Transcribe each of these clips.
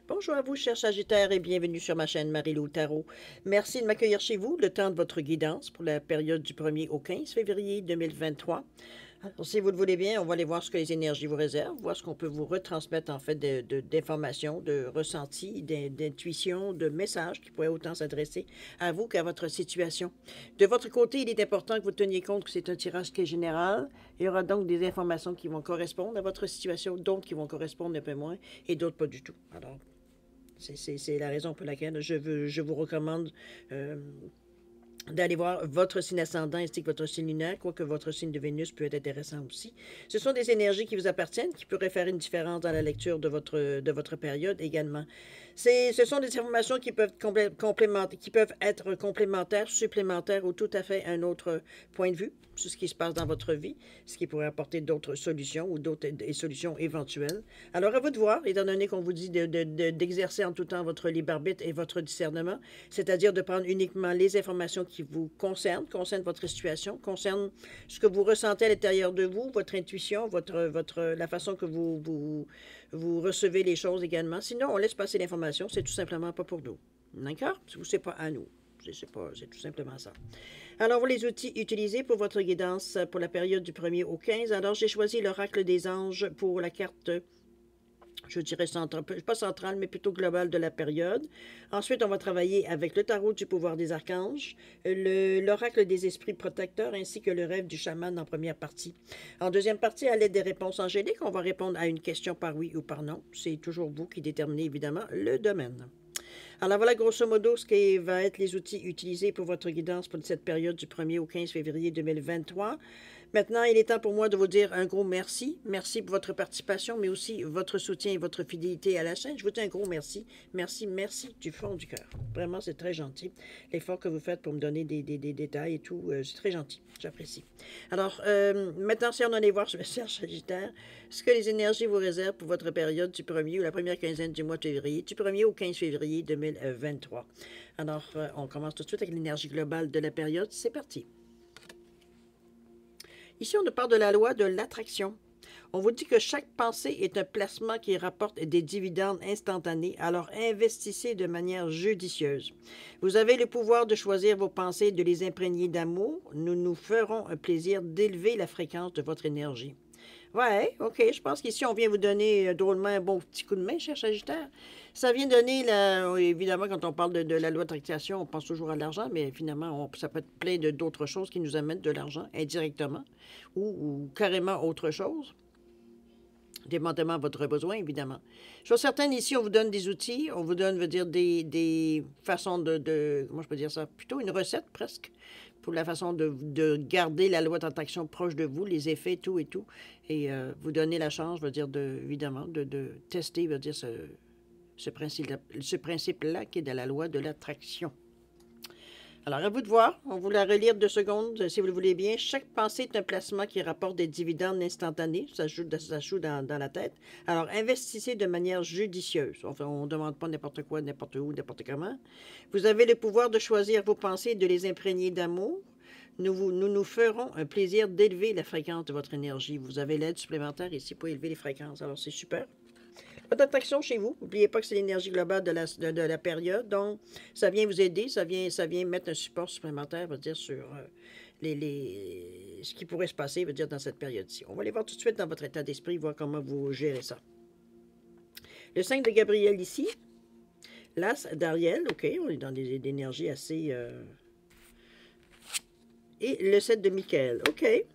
Bonjour à vous, chers Sagittaires, et bienvenue sur ma chaîne Marie-Lou Tarot. Merci de m'accueillir chez vous, le temps de votre guidance pour la période du 1er au 15 février 2023. Alors, si vous le voulez bien, on va aller voir ce que les énergies vous réservent, voir ce qu'on peut vous retransmettre en fait d'informations, de ressentis, d'intuitions, de messages qui pourraient autant s'adresser à vous qu'à votre situation. De votre côté, il est important que vous teniez compte que c'est un tirage qui est général. Il y aura donc des informations qui vont correspondre à votre situation, d'autres qui vont correspondre un peu moins et d'autres pas du tout. Alors, c'est la raison pour laquelle je vous recommande d'aller voir votre signe ascendant ainsi que votre signe lunaire, quoique votre signe de Vénus peut être intéressant aussi. Ce sont des énergies qui vous appartiennent, qui pourraient faire une différence dans la lecture de votre période également. Ce sont des informations qui peuvent, qui peuvent être complémentaires, supplémentaires ou tout à fait un autre point de vue sur ce qui se passe dans votre vie, ce qui pourrait apporter d'autres solutions ou d'autres solutions éventuelles. Alors, à vous de voir, étant donné qu'on vous dit d'exercer en tout temps votre libre arbitre et votre discernement, c'est-à-dire de prendre uniquement les informations qui vous concernent votre situation, concernent ce que vous ressentez à l'intérieur de vous, votre intuition, la façon que vous recevez les choses également. Sinon, on laisse passer l'information, c'est tout simplement pas pour nous. D'accord? C'est pas à nous. C'est tout simplement ça. Alors, les outils utilisés pour votre guidance pour la période du 1er au 15. Alors, j'ai choisi l'oracle des anges pour la carte, je dirais centrale, pas centrale, mais plutôt globale de la période. Ensuite, on va travailler avec le tarot du pouvoir des archanges, l'oracle des esprits protecteurs, ainsi que le rêve du chaman en première partie. En deuxième partie, à l'aide des réponses angéliques, on va répondre à une question par oui ou par non. C'est toujours vous qui déterminez, évidemment, le domaine. Alors voilà grosso modo ce qui va être les outils utilisés pour votre guidance pour cette période du 1er au 15 février 2023. Maintenant, il est temps pour moi de vous dire un gros merci. Merci pour votre participation, mais aussi votre soutien et votre fidélité à la chaîne. Je vous dis un gros merci. Merci, merci du fond du cœur. Vraiment, c'est très gentil. L'effort que vous faites pour me donner des détails et tout, c'est très gentil. J'apprécie. Alors, maintenant, si on allait voir, cher Sagittaire, ce que les énergies vous réservent pour votre période du 1er ou la première quinzaine du mois de février, du 1er au 15 février 2023. Alors, on commence tout de suite avec l'énergie globale de la période. C'est parti. Ici, on nous parle de la loi de l'attraction. On vous dit que chaque pensée est un placement qui rapporte des dividendes instantanés, alors investissez de manière judicieuse. Vous avez le pouvoir de choisir vos pensées et de les imprégner d'amour. Nous nous ferons un plaisir d'élever la fréquence de votre énergie. Ouais, OK, je pense qu'ici, on vient vous donner drôlement un bon petit coup de main, cher Sagittaire. Ça vient donner, évidemment, quand on parle de la loi d'attraction, on pense toujours à l'argent, mais finalement, ça peut être plein d'autres choses qui nous amènent de l'argent indirectement ou carrément autre chose, dépendamment de votre besoin, évidemment. Je suis certaine, ici, on vous donne des outils, on vous donne, veut dire, des façons comment je peux dire ça, plutôt une recette presque, pour la façon de garder la loi d'attraction proche de vous, les effets, tout et tout, et vous donner la chance, veut dire, évidemment, de tester, veut dire, ce principe-là qui est de la loi de l'attraction. Alors, à vous de voir. On vous la relire 2 secondes, si vous le voulez bien. Chaque pensée est un placement qui rapporte des dividendes instantanés. Ça joue dans la tête. Alors, investissez de manière judicieuse. Enfin, on ne demande pas n'importe quoi, n'importe où, n'importe comment. Vous avez le pouvoir de choisir vos pensées et de les imprégner d'amour. Nous ferons un plaisir d'élever la fréquence de votre énergie. Vous avez l'aide supplémentaire ici pour élever les fréquences. Alors, c'est super. Pas d'attraction chez vous. N'oubliez pas que c'est l'énergie globale de la période. Donc, ça vient vous aider. Ça vient mettre un support supplémentaire, veut dire, sur ce qui pourrait se passer, veut dire, dans cette période-ci. On va aller voir tout de suite dans votre état d'esprit, voir comment vous gérez ça. Le 5 de Gabriel ici. L'As d'Ariel. OK, on est dans des énergies assez... Et le 7 de Michael. OK.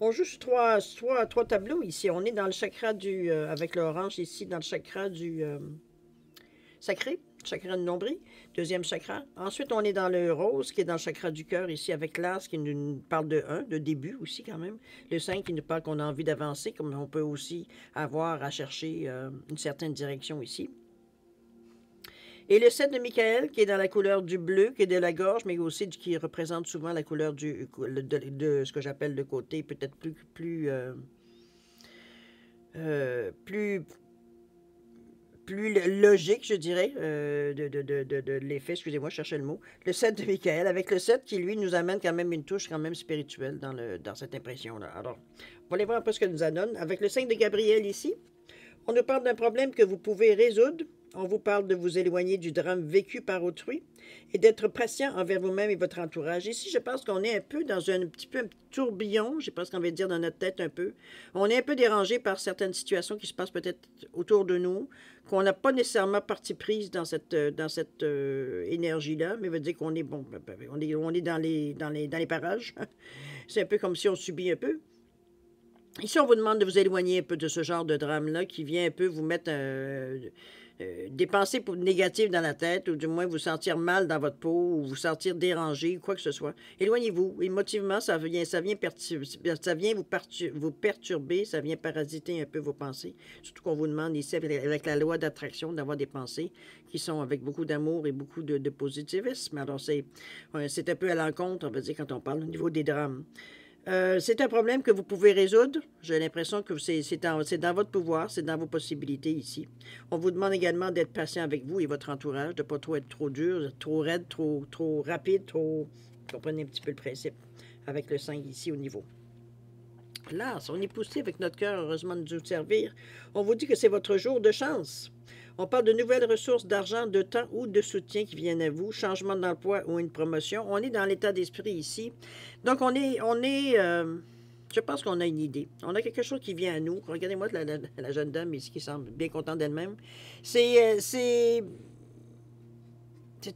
On joue sur trois tableaux ici. On est dans le chakra avec l'orange ici, dans le chakra du sacré, chakra de nombril, deuxième chakra. Ensuite, on est dans le rose, qui est dans le chakra du cœur ici, avec l'as qui nous parle de 1, de début aussi quand même. Le 5 qui nous parle qu'on a envie d'avancer, comme on peut aussi avoir à chercher une certaine direction ici. Et le 7 de Michael, qui est dans la couleur du bleu, qui est de la gorge, mais aussi qui représente souvent la couleur de ce que j'appelle le côté peut-être plus logique, je dirais, de l'effet. Excusez-moi, je cherchais le mot. Le 7 de Michael, avec le 7 qui, lui, nous amène quand même une touche quand même spirituelle dans cette impression-là. Alors, on va aller voir un peu ce que nous donne. Avec le 5 de Gabriel ici, On nous parle d'un problème que vous pouvez résoudre. On vous parle de vous éloigner du drame vécu par autrui et d'être patient envers vous-même et votre entourage. Ici, je pense qu'on est un peu dans un petit tourbillon, je sais pas ce qu'on va dire dans notre tête un peu. On est un peu dérangé par certaines situations qui se passent peut-être autour de nous, qu'on n'a pas nécessairement partie prise dans cette énergie-là, mais veut dire qu'on est bon, on est dans les parages. C'est un peu comme si on subit un peu. Ici, on vous demande de vous éloigner un peu de ce genre de drame-là qui vient un peu vous mettre des pensées négatives dans la tête, ou du moins vous sentir mal dans votre peau, ou vous sentir dérangé, ou quoi que ce soit. Éloignez-vous. Émotivement, ça vient vous perturber, ça vient parasiter un peu vos pensées. Surtout qu'on vous demande ici, avec la loi d'attraction, d'avoir des pensées qui sont avec beaucoup d'amour et beaucoup de positivisme. Alors, c'est un peu à l'encontre, on va dire, quand on parle au niveau des drames. C'est un problème que vous pouvez résoudre. J'ai l'impression que c'est dans votre pouvoir, c'est dans vos possibilités ici. On vous demande également d'être patient avec vous et votre entourage, de ne pas trop être trop dur, trop raide, trop rapide, trop... Vous comprenez un petit peu le principe avec le 5 ici au niveau. Là, on est poussé avec notre cœur, heureusement, de nous servir. On vous dit que c'est votre jour de chance. On parle de nouvelles ressources d'argent, de temps ou de soutien qui viennent à vous, changement d'emploi ou une promotion. On est dans l'état d'esprit ici. Donc, je pense qu'on a une idée. On a quelque chose qui vient à nous. Regardez-moi la jeune dame ici qui semble bien contente d'elle-même. C'est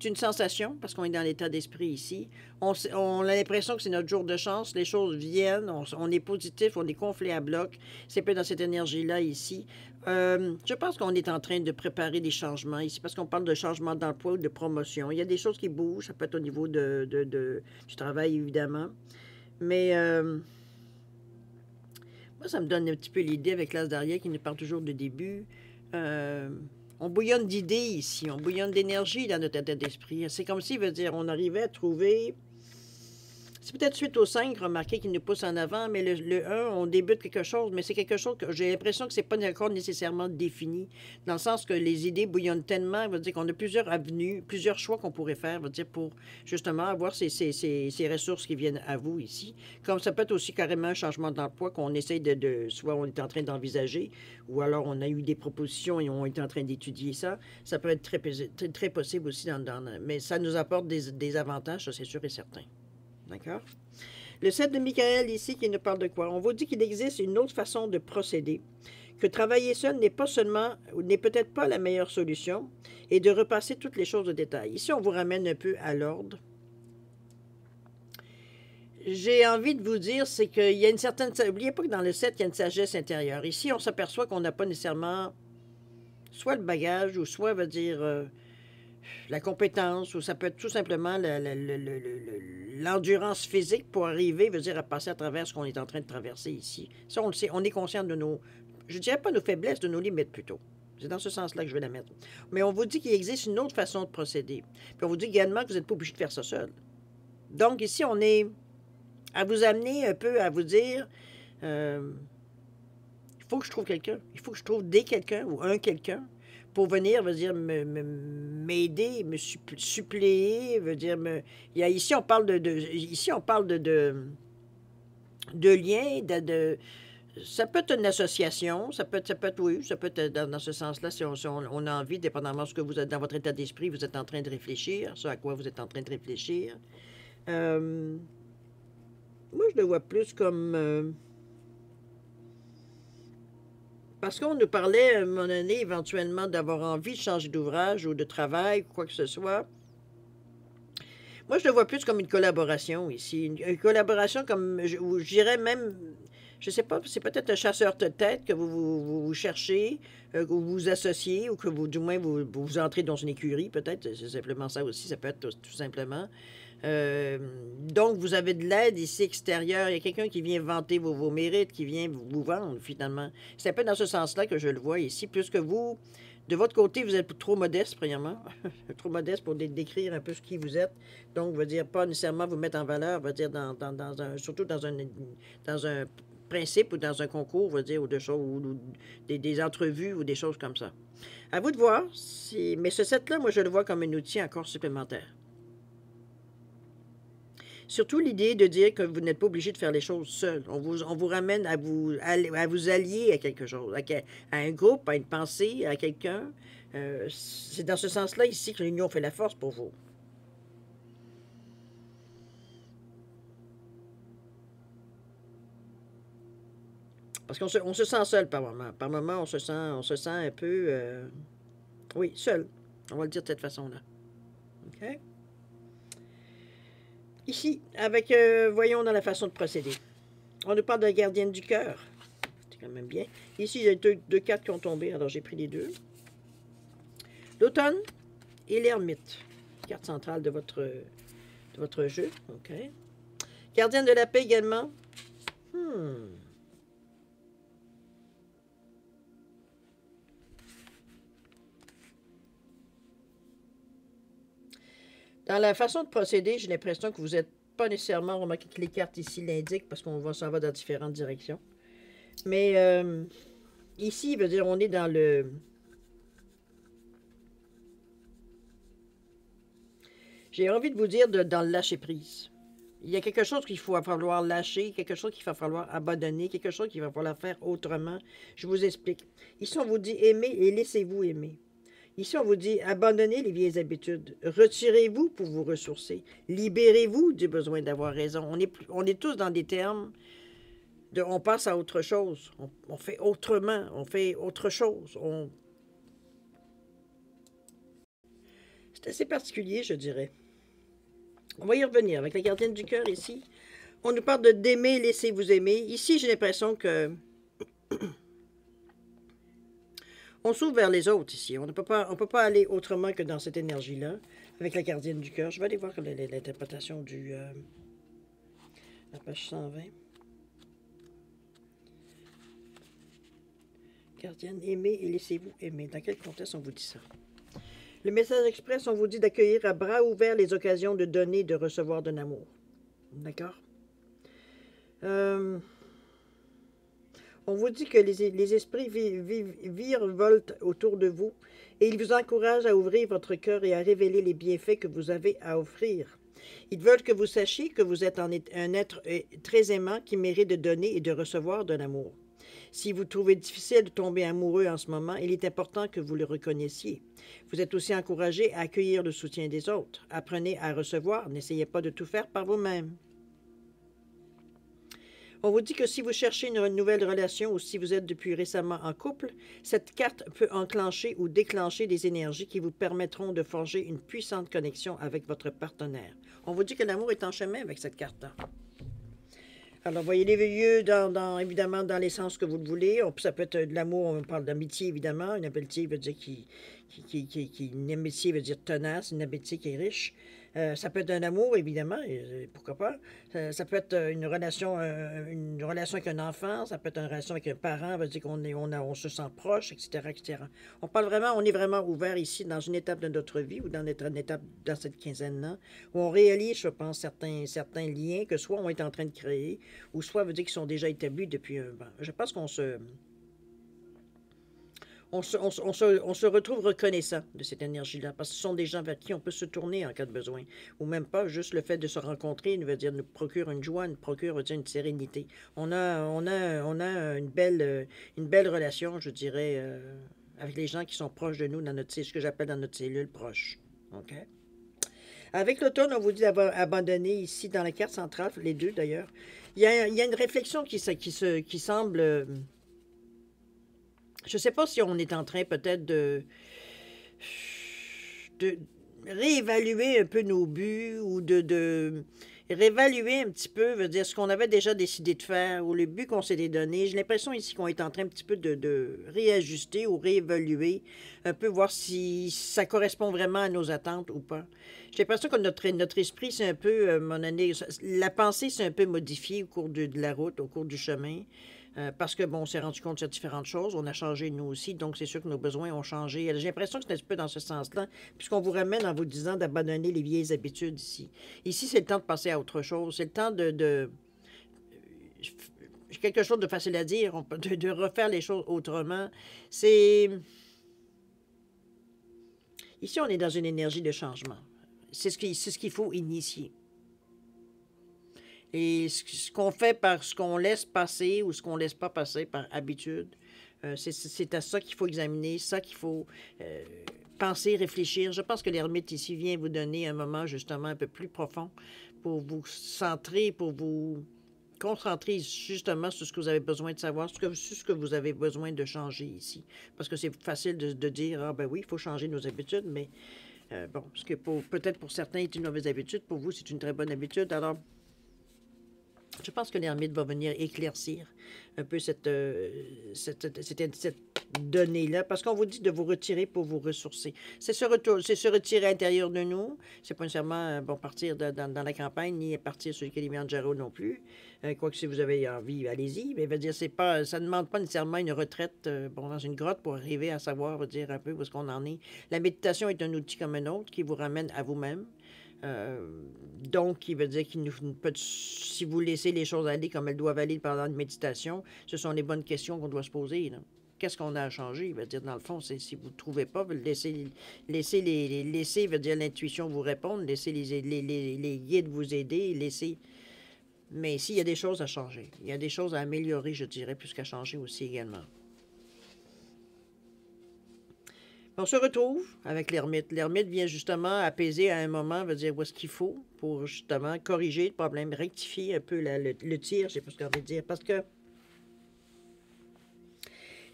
une sensation, parce qu'on est dans l'état d'esprit ici. On a l'impression que c'est notre jour de chance. Les choses viennent, on est positif, on est gonflé à bloc. C'est peu dans cette énergie-là ici. Je pense qu'on est en train de préparer des changements ici, parce qu'on parle de changement d'emploi ou de promotion. Il y a des choses qui bougent, ça peut être au niveau du travail, évidemment. Mais moi, ça me donne un petit peu l'idée avec l'as d'Ariel qui nous parle toujours de début. On bouillonne d'idées ici, on bouillonne d'énergie dans notre état d'esprit. C'est comme si, veut dire, on arrivait à trouver... C'est peut-être suite au 5, remarquez qu'il nous pousse en avant, mais le 1, on débute quelque chose, mais c'est quelque chose que j'ai l'impression que c'est pas encore nécessairement défini, dans le sens que les idées bouillonnent tellement, veut dire qu'on a plusieurs avenues, plusieurs choix qu'on pourrait faire, veut dire pour justement avoir ces ressources qui viennent à vous ici. Comme ça peut être aussi carrément un changement d'emploi qu'on essaie soit on est en train d'envisager, ou alors on a eu des propositions et on est en train d'étudier ça. Ça peut être très possible aussi, mais ça nous apporte des avantages, ça c'est sûr et certain. D'accord? Le 7 de Michael ici qui nous parle de quoi? On vous dit qu'il existe une autre façon de procéder, que travailler seul n'est peut-être pas la meilleure solution, et de repasser toutes les choses au détail. Ici, on vous ramène un peu à l'ordre. J'ai envie de vous dire, c'est qu'il y a une certaine... N'oubliez pas que dans le 7, il y a une sagesse intérieure. Ici, on s'aperçoit qu'on n'a pas nécessairement soit le bagage, ou soit, veut dire... la compétence, ou ça peut être tout simplement l'endurance physique pour arriver, veut dire, à passer à travers ce qu'on est en train de traverser ici. Ça, on le sait, on est conscient de je dirais pas nos faiblesses, de nos limites plutôt. C'est dans ce sens-là que je vais la mettre. Mais on vous dit qu'il existe une autre façon de procéder. Puis on vous dit également que vous n'êtes pas obligé de faire ça seul. Donc ici, on est à vous amener un peu à vous dire, il faut que je trouve quelqu'un. Il faut que je trouve des quelqu'un ou un quelqu'un pour venir, veut dire, m'aider, me suppléer, veut dire, ici, on parle de liens, ça peut être une association, ça peut être, oui, ça peut être dans ce sens-là, si on a envie, dépendamment de ce que vous êtes dans votre état d'esprit, vous êtes en train de réfléchir, ce à quoi vous êtes en train de réfléchir. Moi, je le vois plus comme... parce qu'on nous parlait, à un moment donné, éventuellement, d'avoir envie de changer d'ouvrage ou de travail, quoi que ce soit. Moi, je le vois plus comme une collaboration ici. Une collaboration comme, je dirais même, je ne sais pas, c'est peut-être un chasseur de tête que vous cherchez, que vous vous associez, ou que du moins, vous entrez dans une écurie, peut-être. C'est simplement ça aussi, ça peut être tout simplement. Donc, vous avez de l'aide ici extérieure. Il y a quelqu'un qui vient vanter vos mérites, qui vient vous vendre, finalement. C'est un peu dans ce sens-là que je le vois ici, puisque vous, de votre côté, vous êtes trop modeste, premièrement. Trop modeste pour décrire un peu ce qui vous êtes. Donc, veut dire pas nécessairement vous mettre en valeur, veut dire surtout dans un principe ou dans un concours, veut dire, ou des entrevues ou des choses comme ça. À vous de voir. Mais ce set-là, moi, je le vois comme un outil encore supplémentaire. Surtout l'idée de dire que vous n'êtes pas obligé de faire les choses seul. On vous ramène à vous allier à quelque chose, à un groupe, à une pensée, à quelqu'un. C'est dans ce sens-là ici que l'union fait la force pour vous. Parce on se sent seul par moment. Par moment, on se sent un peu, oui, seul. On va le dire de cette façon-là. OK? Ici, avec, voyons dans la façon de procéder. On nous parle de la gardienne du cœur. C'est quand même bien. Ici, il y a deux cartes qui ont tombé, alors j'ai pris les deux. L'automne et l'ermite. Carte centrale de votre jeu. OK. Gardienne de la paix également. Dans la façon de procéder, j'ai l'impression que vous n'êtes pas nécessairement remarqué que les cartes ici l'indiquent parce qu'on s'en va dans différentes directions. Mais ici, il veut dire on est dans le... J'ai envie de vous dire dans le lâcher-prise. Il y a quelque chose qu'il va falloir lâcher, quelque chose qu'il va falloir abandonner, quelque chose qu'il va falloir faire autrement. Je vous explique. Ici, on vous dit aimer et laissez-vous aimer. Ici, on vous dit abandonnez les vieilles habitudes. Retirez-vous pour vous ressourcer. Libérez-vous du besoin d'avoir raison. On est tous dans des termes de on passe à autre chose. On fait autrement. On fait autre chose. C'est assez particulier, je dirais. On va y revenir avec la gardienne du cœur ici. On nous parle de d'aimer, laissez-vous aimer. Ici, j'ai l'impression que on s'ouvre vers les autres ici. On peut pas aller autrement que dans cette énergie-là, avec la gardienne du cœur. Je vais aller voir l'interprétation la page 120. Gardienne, aimez et laissez-vous aimer. Dans quel contexte on vous dit ça? Le message express, on vous dit d'accueillir à bras ouverts les occasions de donner et de recevoir de l'amour. D'accord? On vous dit que les esprits virevoltent autour de vous et ils vous encouragent à ouvrir votre cœur et à révéler les bienfaits que vous avez à offrir. Ils veulent que vous sachiez que vous êtes un être très aimant qui mérite de donner et de recevoir de l'amour. Si vous trouvez difficile de tomber amoureux en ce moment, il est important que vous le reconnaissiez. Vous êtes aussi encouragé à accueillir le soutien des autres. Apprenez à recevoir, n'essayez pas de tout faire par vous-même. On vous dit que si vous cherchez une nouvelle relation ou si vous êtes depuis récemment en couple, cette carte peut enclencher ou déclencher des énergies qui vous permettront de forger une puissante connexion avec votre partenaire. On vous dit que l'amour est en chemin avec cette carte-là. Alors, voyez les vieux, évidemment, dans les sens que vous le voulez. Ça peut être de l'amour, on parle d'amitié, évidemment. Une amitié veut dire une amitié veut dire tenace, une amitié qui est riche. Ça peut être un amour, évidemment, pourquoi pas. Ça peut être une relation avec un enfant, ça peut être une relation avec un parent, ça veut dire on se sent proche, etc., etc. On est vraiment ouvert ici dans une étape de notre vie ou dans une étape dans cette quinzaine-là, où on réalise, je pense, certains liens que soit on est en train de créer, ou soit veut dire qu'ils sont déjà établis depuis un temps. Je pense qu'on se retrouve reconnaissant de cette énergie-là, parce que ce sont des gens vers qui on peut se tourner en cas de besoin, ou même pas, juste le fait de se rencontrer nous procure une joie, nous procure une sérénité. On a une belle relation, je dirais, avec les gens qui sont proches de nous, ce que j'appelle dans notre cellule proche. OK? Avec l'automne, on vous dit d'avoir abandonné ici dans la carte centrale, les deux d'ailleurs. Il y a une réflexion qui semble... Je ne sais pas si on est en train peut-être de réévaluer un peu nos buts ou de réévaluer un petit peu, veut dire ce qu'on avait déjà décidé de faire ou le but qu'on s'était donné. J'ai l'impression ici qu'on est en train un petit peu de réajuster ou réévaluer, un peu voir si ça correspond vraiment à nos attentes ou pas. J'ai l'impression que notre esprit, c'est un peu, la pensée s'est un peu modifiée au cours de la route, au cours du chemin. Parce que, bon, on s'est rendu compte de différentes choses, on a changé nous aussi, donc c'est sûr que nos besoins ont changé. J'ai l'impression que c'est un petit peu dans ce sens-là, puisqu'on vous ramène en vous disant d'abandonner les vieilles habitudes ici. Ici, c'est le temps de passer à autre chose, c'est le temps quelque chose de facile à dire, de refaire les choses autrement. Ici, on est dans une énergie de changement. C'est ce qu'il faut initier. Et ce qu'on fait par ce qu'on laisse passer ou ce qu'on laisse pas passer par habitude, c'est à ça qu'il faut examiner, ça qu'il faut euh, penser, réfléchir. Je pense que l'ermite ici vient vous donner un moment justement un peu plus profond pour vous centrer, pour vous concentrer justement sur ce que vous avez besoin de savoir, sur ce que vous avez besoin de changer ici. Parce que c'est facile de dire, ah ben oui, il faut changer nos habitudes, mais bon, ce que peut-être pour certains est une mauvaise habitude, pour vous c'est une très bonne habitude. Alors, je pense que l'ermite va venir éclaircir un peu cette donnée-là, parce qu'on vous dit de vous retirer pour vous ressourcer. C'est se retirer à l'intérieur de nous. C'est pas nécessairement bon, partir dans la campagne, ni partir sur le Kilimanjaro non plus. Quoique si vous avez envie, allez-y. Mais veut dire, c'est pas, ça ne demande pas nécessairement une retraite bon, dans une grotte pour arriver à savoir, veut dire un peu où est-ce qu'on en est. La méditation est un outil comme un autre qui vous ramène à vous-même. Euh, donc, il veut dire qu'il nous peut, si vous laissez les choses aller comme elles doivent aller pendant une méditation, ce sont les bonnes questions qu'on doit se poser. Qu'est-ce qu'on a à changer? Il veut dire, dans le fond, c'est si vous ne trouvez pas, laissez, veut dire l'intuition vous répondre, laissez les guides vous aider, laissez. Mais s'il y a des choses à changer, il y a des choses à améliorer, je dirais, plus qu'à changer aussi également. On se retrouve avec l'ermite. L'ermite vient justement apaiser à un moment, veut dire où est-ce qu'il faut pour justement corriger le problème, rectifier un peu le tir, je sais pas ce qu'on veut dire, parce que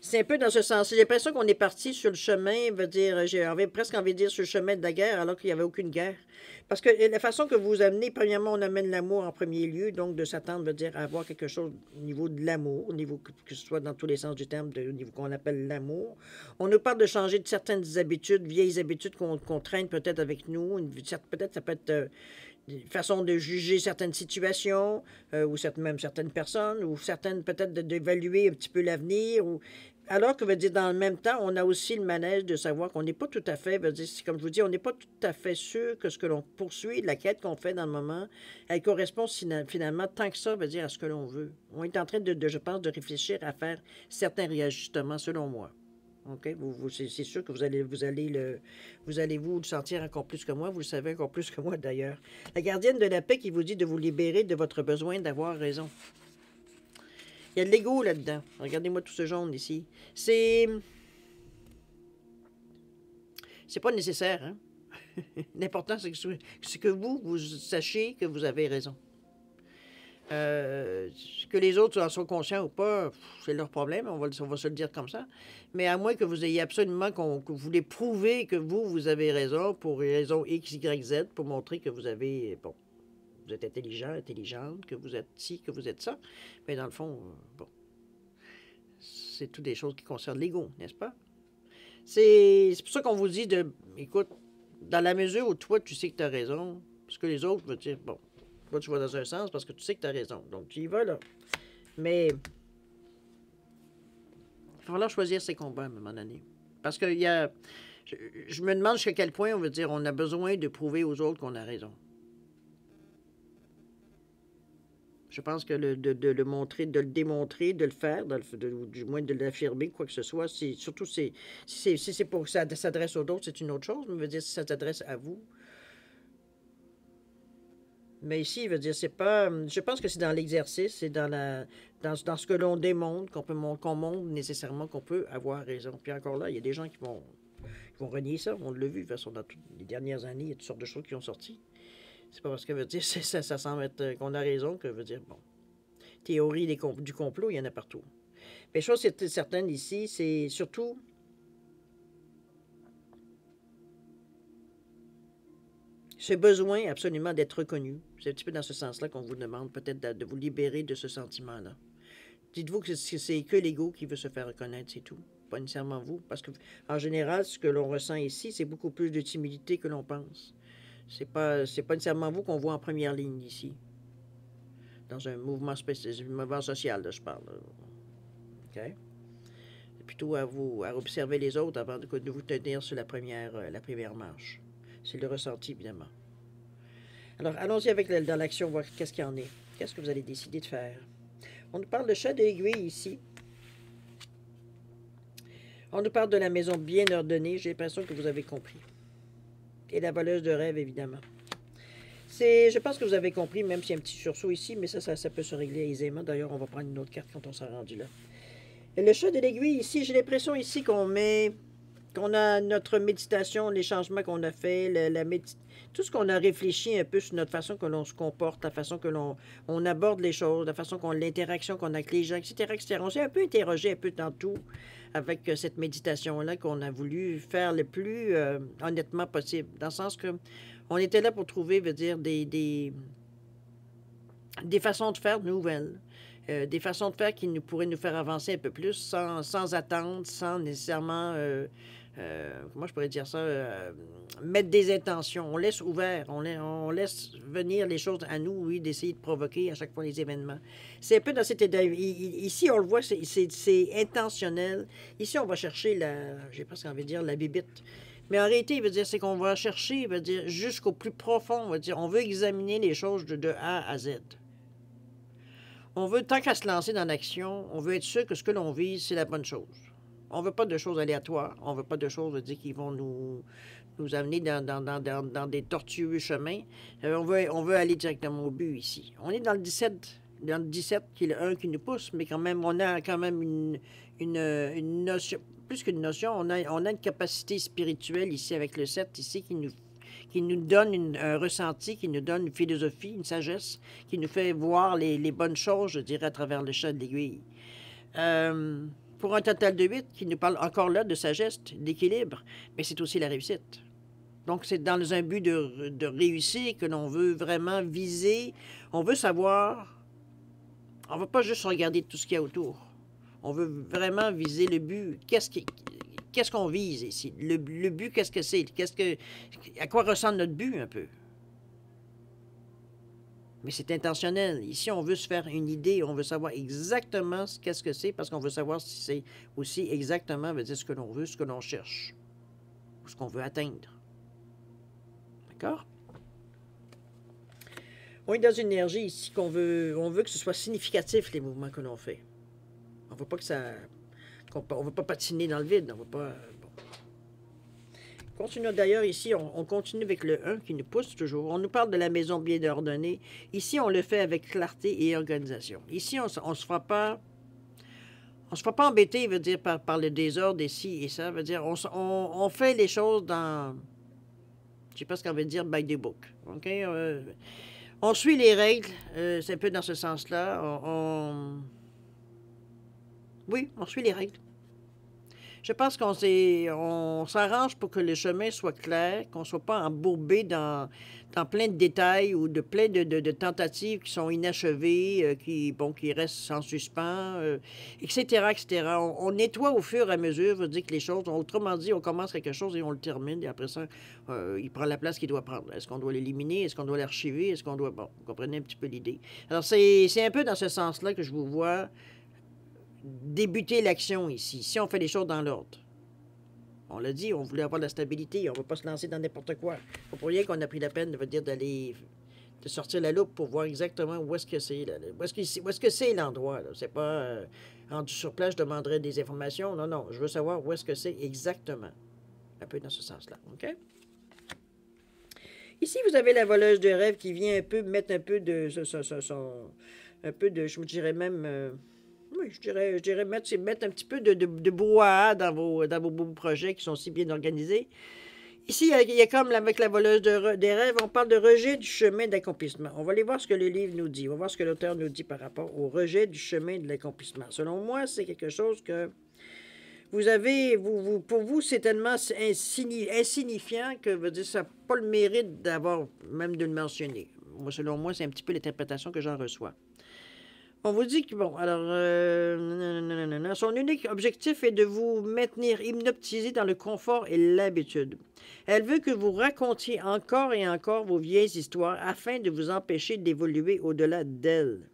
c'est un peu dans ce sens. J'ai l'impression qu'on est parti sur le chemin, veut dire, presque envie de dire sur le chemin de la guerre, alors qu'il n'y avait aucune guerre. Parce que la façon que vous amenez, premièrement, on amène l'amour en premier lieu, donc de s'attendre, veut dire, à avoir quelque chose au niveau de l'amour, au niveau que ce soit dans tous les sens du terme, au niveau qu'on appelle l'amour. On nous parle de changer de certaines habitudes, vieilles habitudes qu'on traîne peut-être avec nous. Peut-être ça peut être une façon de juger certaines situations, ou même certaines personnes, ou certaines peut-être d'évaluer un petit peu l'avenir, ou alors que, veut dire, dans le même temps, on a aussi le manège de savoir qu'on n'est pas tout à fait, veut dire, comme je vous dis, on n'est pas tout à fait sûr que ce que l'on poursuit, la quête qu'on fait dans le moment, elle correspond finalement tant que ça, veut dire, à ce que l'on veut. On est en train je pense, de réfléchir à faire certains réajustements, selon moi. OK? C'est sûr que vous allez vous le sentir encore plus que moi, vous le savez encore plus que moi d'ailleurs. La gardienne de la paix qui vous dit de vous libérer de votre besoin d'avoir raison. Il y a de l'ego là-dedans. Regardez-moi tout ce jaune ici. C'est pas nécessaire, hein? L'important, c'est que vous sachiez que vous avez raison. Que les autres en soient conscients ou pas, c'est leur problème, on va se le dire comme ça. Mais à moins que vous ayez absolument, que vous voulez prouver que vous avez raison pour raison X, Y, Z, pour montrer que vous avez, bon, vous êtes intelligent, intelligente, que vous êtes ci, que vous êtes ça. Mais dans le fond, bon, c'est toutes des choses qui concernent l'ego, n'est-ce pas? C'est pour ça qu'on vous dit écoute, dans la mesure où toi, tu sais que tu as raison, parce que les autres veulent dire, bon, toi, tu vas dans un sens parce que tu sais que tu as raison. Donc, tu y vas, là. Mais il va falloir choisir ses combats à un moment donné. Parce que je me demande jusqu'à quel point on veut dire on a besoin de prouver aux autres qu'on a raison. Je pense que de le montrer, de le démontrer, de le faire, du moins de l'affirmer, quoi que ce soit, surtout si c'est pour que ça s'adresse aux autres, c'est une autre chose. Mais veut dire si ça s'adresse à vous. Mais ici, il veut dire, c'est pas. Je pense que c'est dans l'exercice, c'est dans ce que l'on démontre, qu'on montre nécessairement qu'on peut avoir raison. Puis encore là, il y a des gens qui vont renier ça. On l'a vu, de toute façon, dans toutes les dernières années, il y a toutes sortes de choses qui ont sorti. C'est pas parce que veut dire, ça semble être qu'on a raison que veut dire, bon. Théorie du complot, il y en a partout. Mais chose certaine ici, c'est surtout. Ce besoin absolument d'être reconnu. C'est un petit peu dans ce sens-là qu'on vous demande peut-être de vous libérer de ce sentiment-là. Dites-vous que c'est que l'ego qui veut se faire reconnaître, c'est tout. Pas nécessairement vous. Parce que, en général, ce que l'on ressent ici, c'est beaucoup plus de timidité que l'on pense. C'est pas nécessairement vous qu'on voit en première ligne ici. Dans un mouvement spécial, un mouvement social, là, je parle. OK? C'est plutôt à observer les autres avant de vous tenir sur la première marche. C'est le ressenti, évidemment. Alors, allons-y dans l'action, voir qu'est-ce qu'il y en est. Qu'est-ce que vous allez décider de faire? On nous parle de chat d'aiguille ici. On nous parle de la maison bien ordonnée. J'ai l'impression que vous avez compris. Et la voleuse de rêve, évidemment. Je pense que vous avez compris, même s'il y a un petit sursaut ici, mais ça peut se régler aisément. D'ailleurs, on va prendre une autre carte quand on sera rendu là. Et le chat de l'aiguille, ici, j'ai l'impression ici qu'on a notre méditation, les changements qu'on a fait, tout ce qu'on a réfléchi un peu sur notre façon que l'on se comporte, la façon que on aborde les choses, la façon l'interaction qu'on a avec les gens, etc., etc. On s'est un peu interrogé un peu dans tout avec cette méditation-là qu'on a voulu faire le plus honnêtement possible. Dans le sens que on était là pour trouver, veut dire, des façons de faire nouvelles. Des façons de faire qui pourraient nous faire avancer un peu plus sans attendre, sans nécessairement, comment je pourrais dire ça, mettre des intentions. On laisse ouvert, on laisse venir les choses à nous, oui, d'essayer de provoquer à chaque fois les événements. C'est un peu dans cet état. Ici, on le voit, c'est intentionnel. Ici, on va chercher j'ai pas ce qu'on veut dire, la bibite. Mais en réalité, il veut dire, c'est qu'on va chercher, il veut dire, jusqu'au plus profond, on va dire, on veut examiner les choses de A à Z. On veut, tant qu'à se lancer dans l'action, on veut être sûr que ce que l'on vise, c'est la bonne chose. On ne veut pas de choses aléatoires. On ne veut pas de choses, dire, qui vont nous amener dans des tortueux chemins. On veut aller directement au but ici. On est dans le 17, qui est le 1 qui nous pousse, mais quand même, on a quand même une notion, plus qu'une notion, on a une capacité spirituelle ici avec le 7, ici, qui nous donne un ressenti, qui nous donne une philosophie, une sagesse, qui nous fait voir les bonnes choses, je dirais, à travers le chat de l'aiguille. Pour un total de 8, qui nous parle encore là de sagesse, d'équilibre, mais c'est aussi la réussite. Donc, c'est dans un but de réussir que l'on veut vraiment viser. On veut savoir, on ne veut pas juste regarder tout ce qu'il y a autour. On veut vraiment viser le but. Qu'est-ce qu'on vise ici? Le but, qu'est-ce que c'est? À quoi ressemble notre but, un peu? Mais c'est intentionnel. Ici, on veut se faire une idée, on veut savoir exactement qu'est-ce que c'est, parce qu'on veut savoir si c'est aussi exactement, veut dire, ce que l'on veut, ce que l'on cherche, ou ce qu'on veut atteindre. D'accord? On est dans une énergie ici on veut que ce soit significatif, les mouvements que l'on fait. On ne veut pas on veut pas patiner dans le vide, on veut pas... Bon. Continuons d'ailleurs ici, on continue avec le 1 qui nous pousse toujours. On nous parle de la maison bien ordonnée. Ici, on le fait avec clarté et organisation. Ici, on se fera pas... On se fera pas embêter, veut dire, par le désordre ici et ça. Veut dire, on fait les choses dans... Je sais pas ce qu'on veut dire, by the book. OK? On suit les règles. C'est un peu dans ce sens-là. Oui, on suit les règles. Je pense on s'arrange pour que le chemin soit clair, qu'on ne soit pas embourbé dans plein de détails ou plein de tentatives qui sont inachevées, qui restent en suspens, etc., etc. On nettoie au fur et à mesure, veut dire que les choses, autrement dit, on commence quelque chose et on le termine, et après ça, il prend la place qu'il doit prendre. Est-ce qu'on doit l'éliminer? Est-ce qu'on doit l'archiver? Est-ce qu'on doit... Bon, vous comprenez un petit peu l'idée. Alors, c'est un peu dans ce sens-là que je vous vois débuter l'action ici, si on fait les choses dans l'ordre. On l'a dit, on voulait avoir de la stabilité, on ne va pas se lancer dans n'importe quoi. C'est pas pour rien qu'on a pris la peine de sortir la loupe pour voir exactement où est-ce que c'est. Où est-ce que c'est l'endroit. C'est pas rendu sur place, je demanderais des informations. Non, non, je veux savoir où est-ce que c'est exactement. Un peu dans ce sens-là. OK? Ici, vous avez la voleuse de rêve qui vient un peu mettre un peu de... un peu de, je vous dirais même... oui, je dirais mettre un petit peu de brouhaha dans vos beaux projets qui sont si bien organisés. Ici, il y a comme avec la voleuse des rêves, on parle de rejet du chemin d'accomplissement. On va aller voir ce que le livre nous dit. On va voir ce que l'auteur nous dit par rapport au rejet du chemin de l'accomplissement. Selon moi, c'est quelque chose que vous avez, pour vous, c'est tellement insignifiant que veut dire, ça n'a pas le mérite d'avoir même de le mentionner. Moi, selon moi, c'est un petit peu l'interprétation que j'en reçois. On vous dit que, bon, alors, son unique objectif est de vous maintenir hypnotisé dans le confort et l'habitude. Elle veut que vous racontiez encore et encore vos vieilles histoires afin de vous empêcher d'évoluer au-delà d'elles.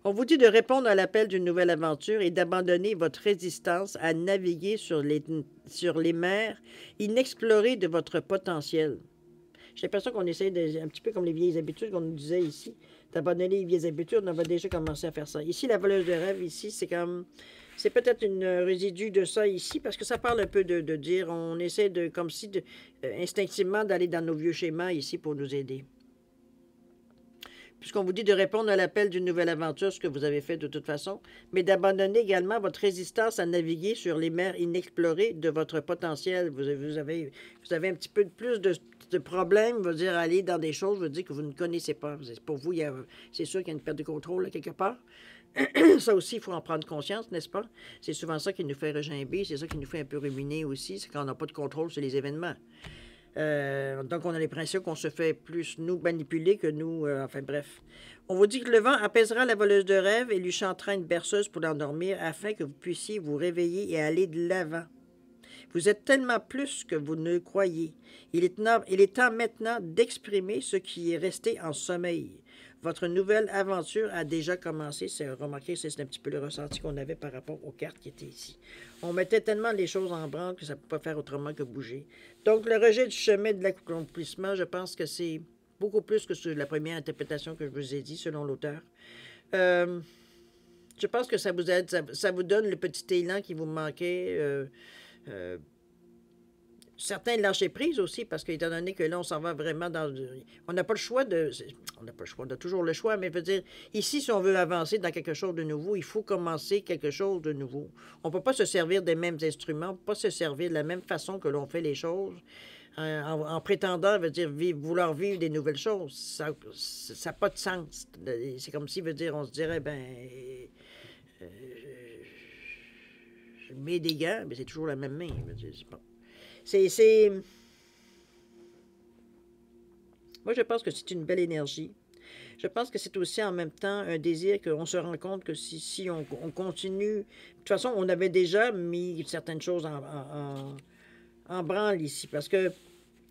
On vous dit de répondre à l'appel d'une nouvelle aventure et d'abandonner votre résistance à naviguer sur les mers inexplorées de votre potentiel. J'ai l'impression qu'on essaie un petit peu comme les vieilles habitudes qu'on nous disait ici, d'abandonner les vieilles habitudes. On va déjà commencer à faire ça. Ici, la voleuse de rêve, ici, c'est comme... C'est peut-être une résidus de ça ici, parce que ça parle un peu de dire, on essaie de, comme si, instinctivement, d'aller dans nos vieux schémas ici pour nous aider. Puisqu'on vous dit de répondre à l'appel d'une nouvelle aventure, ce que vous avez fait de toute façon, mais d'abandonner également votre résistance à naviguer sur les mers inexplorées de votre potentiel. Vous avez un petit peu plus de problèmes, veut dire aller dans des choses, veut dire que vous ne connaissez pas. Pour vous, c'est sûr qu'il y a une perte de contrôle là, quelque part. Ça aussi, il faut en prendre conscience, n'est-ce pas? C'est souvent ça qui nous fait regimber, c'est ça qui nous fait un peu ruminer aussi, c'est quand on n'a pas de contrôle sur les événements. Donc, on a l'impression qu'on se fait plus nous manipuler que nous. Enfin, bref. On vous dit que le vent apaisera la voleuse de rêve et lui chantera une berceuse pour l'endormir afin que vous puissiez vous réveiller et aller de l'avant. Vous êtes tellement plus que vous ne croyez. Il est temps maintenant d'exprimer ce qui est resté en sommeil. Votre nouvelle aventure a déjà commencé. Remarquez, c'est un petit peu le ressenti qu'on avait par rapport aux cartes qui étaient ici. On mettait tellement les choses en branle que ça ne peut pas faire autrement que bouger. Donc, le rejet du chemin de l'accomplissement, je pense que c'est beaucoup plus que sur la première interprétation que je vous ai dit, selon l'auteur. Je pense que ça vous aide, ça vous donne le petit élan qui vous manquait. Certains lâcher prise aussi, parce qu'étant donné que là, on s'en va vraiment dans... On n'a pas le choix de... On n'a pas le choix, on a toujours le choix, mais je veux dire, ici, si on veut avancer dans quelque chose de nouveau, il faut commencer quelque chose de nouveau. On ne peut pas se servir des mêmes instruments, on ne peut pas se servir de la même façon que l'on fait les choses, en prétendant, veut dire, vouloir vivre des nouvelles choses. Ça n'a pas de sens. C'est comme si, veut dire, on se dirait, ben... je mets des gants, mais c'est toujours la même main. C'est pas... Moi, je pense que c'est une belle énergie. Je pense que c'est aussi en même temps un désir qu'on se rend compte que si on continue... De toute façon, on avait déjà mis certaines choses en branle ici, parce que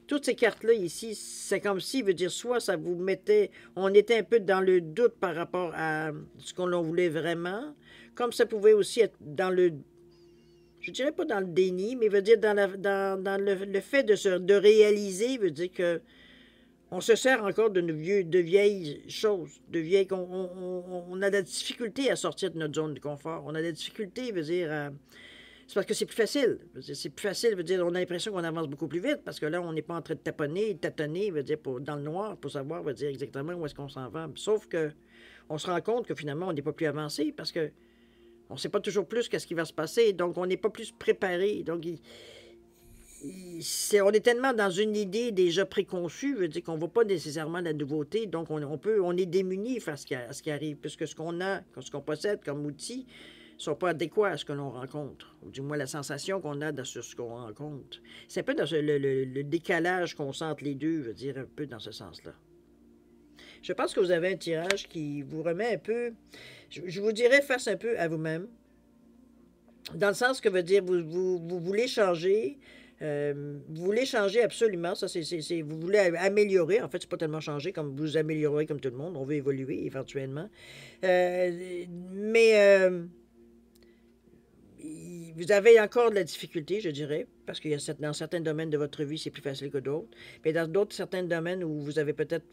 toutes ces cartes-là ici, c'est comme si, veut dire, soit ça vous mettait... On était un peu dans le doute par rapport à ce qu'on voulait vraiment, comme ça pouvait aussi être dans le... Je dirais pas dans le déni, mais veut dire dans le fait de réaliser, veut dire que on se sert encore de vieilles choses, on a de la difficulté à sortir de notre zone de confort. On a de la difficulté, veut dire, c'est parce que c'est plus facile. C'est plus facile, veut dire, on a l'impression qu'on avance beaucoup plus vite, parce que là, on n'est pas en train de tâtonner, veut dire, dans le noir, pour savoir, veut dire, exactement où est-ce qu'on s'en va. Sauf que on se rend compte que finalement, on n'est pas plus avancé, parce que on ne sait pas toujours plus qu'est-ce qui va se passer, donc on n'est pas plus préparé. Donc, on est tellement dans une idée déjà préconçue, veut dire qu'on ne voit pas nécessairement la nouveauté, donc on est démuni face à ce qui arrive, puisque ce qu'on possède comme outils ne sont pas adéquats à ce que l'on rencontre, ou du moins la sensation qu'on a sur ce qu'on rencontre. C'est un peu dans le décalage qu'on sent entre les deux, veut dire un peu dans ce sens-là. Je pense que vous avez un tirage qui vous remet un peu, je vous dirais, face un peu à vous-même, dans le sens que veut dire, vous voulez changer, absolument, ça vous voulez améliorer, en fait, c'est pas tellement changer, comme vous améliorez comme tout le monde, on veut évoluer éventuellement, mais vous avez encore de la difficulté, je dirais, parce que dans certains domaines de votre vie, c'est plus facile que d'autres, mais dans certains domaines où vous avez peut-être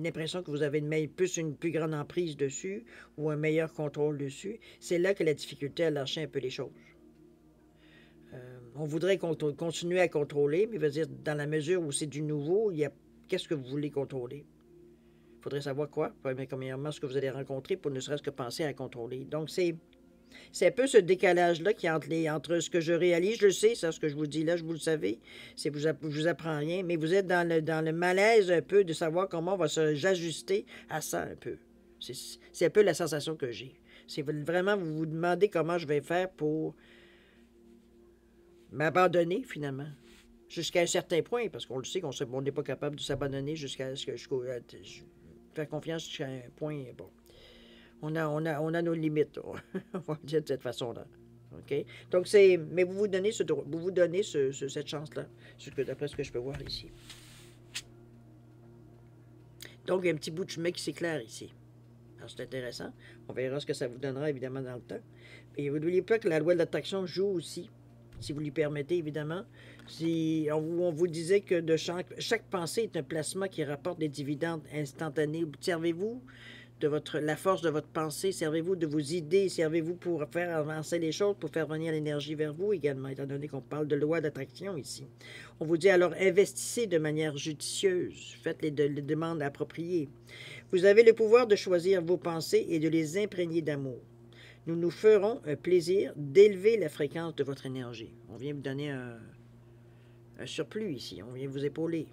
l'impression que vous avez une plus grande emprise dessus ou un meilleur contrôle dessus, c'est là que la difficulté à lâcher un peu les choses. On voudrait continuer à contrôler, mais veut dire, dans la mesure où c'est du nouveau, qu'est-ce que vous voulez contrôler? Il faudrait savoir quoi, premièrement, ce que vous allez rencontrer pour ne serait-ce que penser à contrôler. Donc, c'est un peu ce décalage-là qui est entre ce que je réalise, je le sais, ça, ce que je vous dis là, vous le savez, je vous apprends rien, mais vous êtes dans le malaise un peu de savoir comment on va s'ajuster à ça un peu. C'est un peu la sensation que j'ai. C'est vraiment, vous vous demandez comment je vais faire pour m'abandonner, finalement, jusqu'à un certain point, parce qu'on le sait qu'on n'est pas capable de s'abandonner jusqu'à faire confiance jusqu'à un point, bon. On a nos limites, on va dire de cette façon-là. OK? Donc, mais vous vous donnez cette chance-là, d'après ce que je peux voir ici. Donc, il y a un petit bout de chemin qui s'éclaire ici. Alors, c'est intéressant. On verra ce que ça vous donnera, évidemment, dans le temps. Et vous n'oubliez pas que la loi de l'attraction joue aussi, si vous lui permettez, évidemment. On vous disait que chaque pensée est un placement qui rapporte des dividendes instantanés. Observez-vous la force de votre pensée, servez-vous de vos idées, servez-vous pour faire avancer les choses, pour faire venir l'énergie vers vous également, étant donné qu'on parle de loi d'attraction ici. On vous dit alors, investissez de manière judicieuse, faites les demandes appropriées. Vous avez le pouvoir de choisir vos pensées et de les imprégner d'amour. Nous nous ferons un plaisir d'élever la fréquence de votre énergie. On vient vous donner un surplus ici, on vient vous épauler,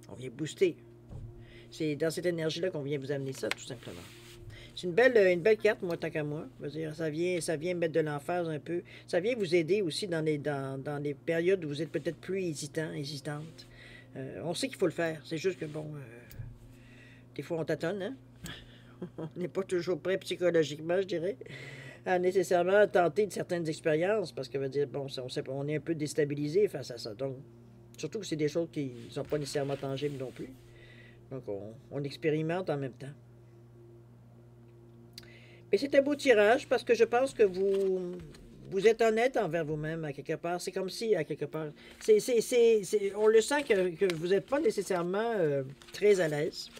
on vient booster. C'est dans cette énergie-là qu'on vient vous amener ça, tout simplement. C'est une belle carte, moi, tant qu'à moi. Je veux dire, ça vient mettre de l'emphase un peu. Ça vient vous aider aussi dans les périodes où vous êtes peut-être plus hésitante. On sait qu'il faut le faire. C'est juste que, bon, des fois, on tâtonne, hein? On n'est pas toujours prêt psychologiquement, je dirais, à nécessairement tenter de certaines expériences, parce que, veut dire, bon, on est un peu déstabilisé face à ça. Donc, surtout que c'est des choses qui ne sont pas nécessairement tangibles non plus. Donc, on expérimente en même temps. Mais c'est un beau tirage parce que je pense que vous êtes honnête envers vous-même à quelque part. C'est comme si, à quelque part, on le sent que vous n'êtes pas nécessairement très à l'aise.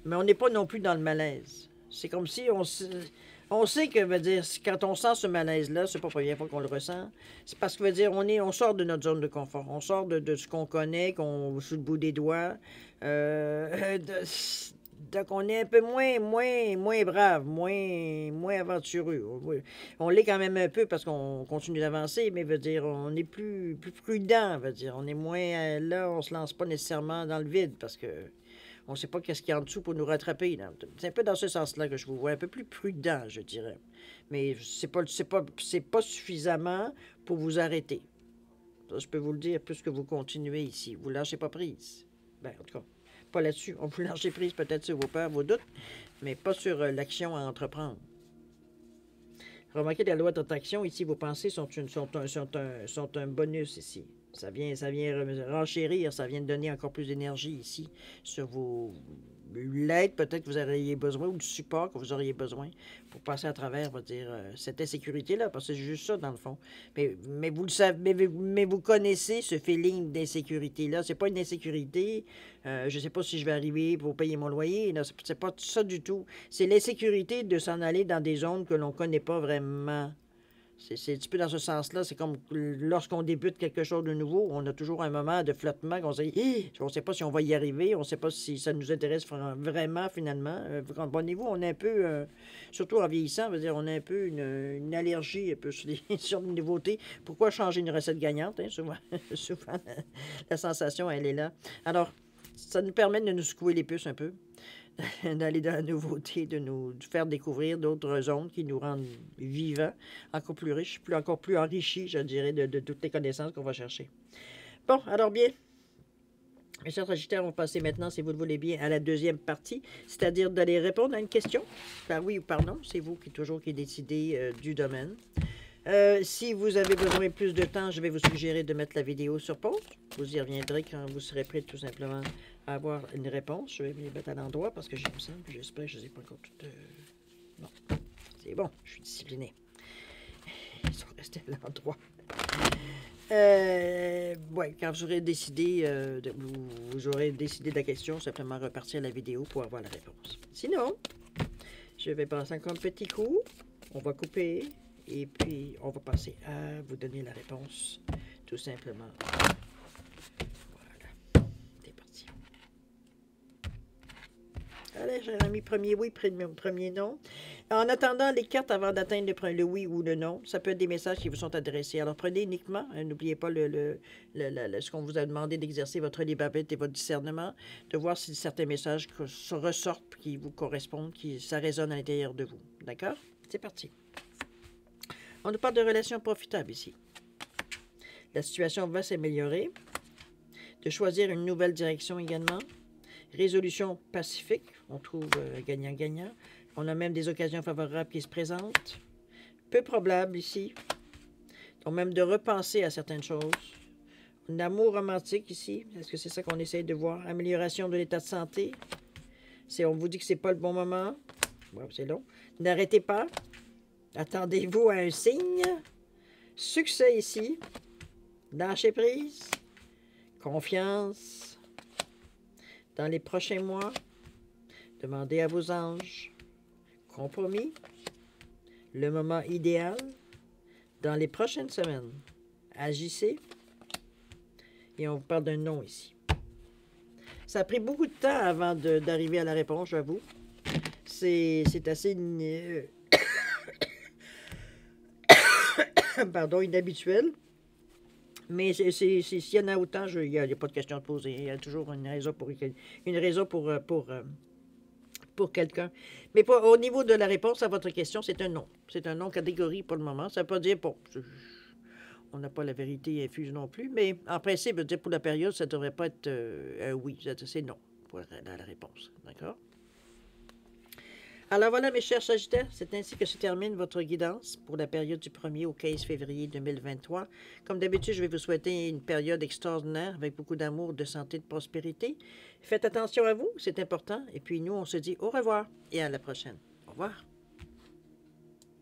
Mais on n'est pas non plus dans le malaise. C'est comme si on sait que, veut dire, quand on sent ce malaise-là, c'est pas la première fois qu'on le ressent, c'est parce que, veut dire, on sort de notre zone de confort. On sort de ce qu'on connaît, qu'on sous le bout des doigts. Donc, on est un peu moins brave, moins aventureux. On l'est quand même un peu parce qu'on continue d'avancer, mais veut dire, on est plus prudent, veut dire. On est moins là, on se lance pas nécessairement dans le vide parce que on ne sait pas qu'est-ce qu'il y a en dessous pour nous rattraper. C'est un peu dans ce sens-là que je vous vois, un peu plus prudent, je dirais. Mais c'est pas suffisamment pour vous arrêter. Ça, je peux vous le dire, plus que vous continuez ici. Vous ne lâchez pas prise. Ben, en tout cas, pas là-dessus. On vous lâchez prise peut-être sur vos peurs, vos doutes, mais pas sur l'action à entreprendre. Remarquez la loi d'attraction, ici, vos pensées sont un bonus ici. Ça vient renchérir, ça vient de donner encore plus d'énergie ici sur l'aide peut-être que vous auriez besoin ou du support que vous auriez besoin pour passer à travers, on va dire, cette insécurité-là, parce que c'est juste ça dans le fond. Mais vous le savez, mais vous connaissez ce feeling d'insécurité-là. C'est pas une insécurité, je sais pas si je vais arriver pour payer mon loyer, c'est pas ça du tout. C'est l'insécurité de s'en aller dans des zones que l'on connaît pas vraiment. C'est un petit peu dans ce sens-là. C'est comme lorsqu'on débute quelque chose de nouveau, on a toujours un moment de flottement qu'on se dit on ne sait pas si on va y arriver, on ne sait pas si ça nous intéresse vraiment, finalement. Abonnez-vous, on est un peu, surtout en vieillissant, veut dire, on a un peu une allergie un peu sur les nouveautés. Pourquoi changer une recette gagnante? Hein, souvent, souvent la sensation, elle est là. Alors, ça nous permet de nous secouer les puces un peu. D'aller dans la nouveauté, de nous faire découvrir d'autres zones qui nous rendent vivants, encore plus riches, encore plus enrichis, je dirais, de toutes les connaissances qu'on va chercher. Bon, alors bien, mes chers Sagittaires, on va passer maintenant, si vous le voulez bien, à la deuxième partie, c'est-à-dire d'aller répondre à une question, par oui ou par non, c'est vous qui décidez du domaine. Si vous avez besoin de plus de temps, je vais vous suggérer de mettre la vidéo sur pause. Vous y reviendrez quand vous serez prêt tout simplement à avoir une réponse. Je vais me les mettre à l'endroit parce que j'espère que je ne les ai pas encore toutes... Non, c'est bon, je suis discipliné. Ils sont restés à l'endroit. Ouais, quand vous aurez décidé, vous aurez décidé de la question, simplement repartir la vidéo pour avoir la réponse. Sinon, je vais passer encore un petit coup. On va couper. Et puis, on va passer à vous donner la réponse, tout simplement. Voilà, c'est parti. Allez, j'ai mis premier oui, premier non. En attendant les cartes avant d'atteindre le oui ou le non, ça peut être des messages qui vous sont adressés. Alors, prenez uniquement, n'oubliez pas ce qu'on vous a demandé d'exercer votre libre arbitre et votre discernement, de voir si certains messages ressortent, qui vous correspondent, ça résonne à l'intérieur de vous. D'accord? C'est parti. On nous parle de relations profitables ici. La situation va s'améliorer. De choisir une nouvelle direction également. Résolution pacifique. On trouve gagnant-gagnant. On a même des occasions favorables qui se présentent. Peu probable ici. Donc même de repenser à certaines choses. Un amour romantique ici. Est-ce que c'est ça qu'on essaye de voir? Amélioration de l'état de santé. On vous dit que c'est pas le bon moment. Ouais, c'est long. N'arrêtez pas. Attendez-vous à un signe. Succès ici. Lâcher prise. Confiance. Dans les prochains mois. Demandez à vos anges. Compromis. Le moment idéal. Dans les prochaines semaines. Agissez. Et on vous parle d'un non ici. Ça a pris beaucoup de temps avant d'arriver à la réponse, j'avoue. C'est assez pardon, inhabituel. Mais s'il y en a autant, il n'y a pas de question à poser. Il y a toujours une raison pour quelqu'un. Mais au niveau de la réponse à votre question, c'est un non. C'est un non catégorie pour le moment. Ça ne veut pas dire, bon, on n'a pas la vérité infuse non plus, mais en principe, je veux dire, pour la période, ça ne devrait pas être un oui. C'est non pour la réponse. D'accord? Alors voilà, mes chers Sagittaires, c'est ainsi que se termine votre guidance pour la période du 1er au 15 février 2023. Comme d'habitude, je vais vous souhaiter une période extraordinaire avec beaucoup d'amour, de santé, de prospérité. Faites attention à vous, c'est important. Et puis nous, on se dit au revoir et à la prochaine. Au revoir.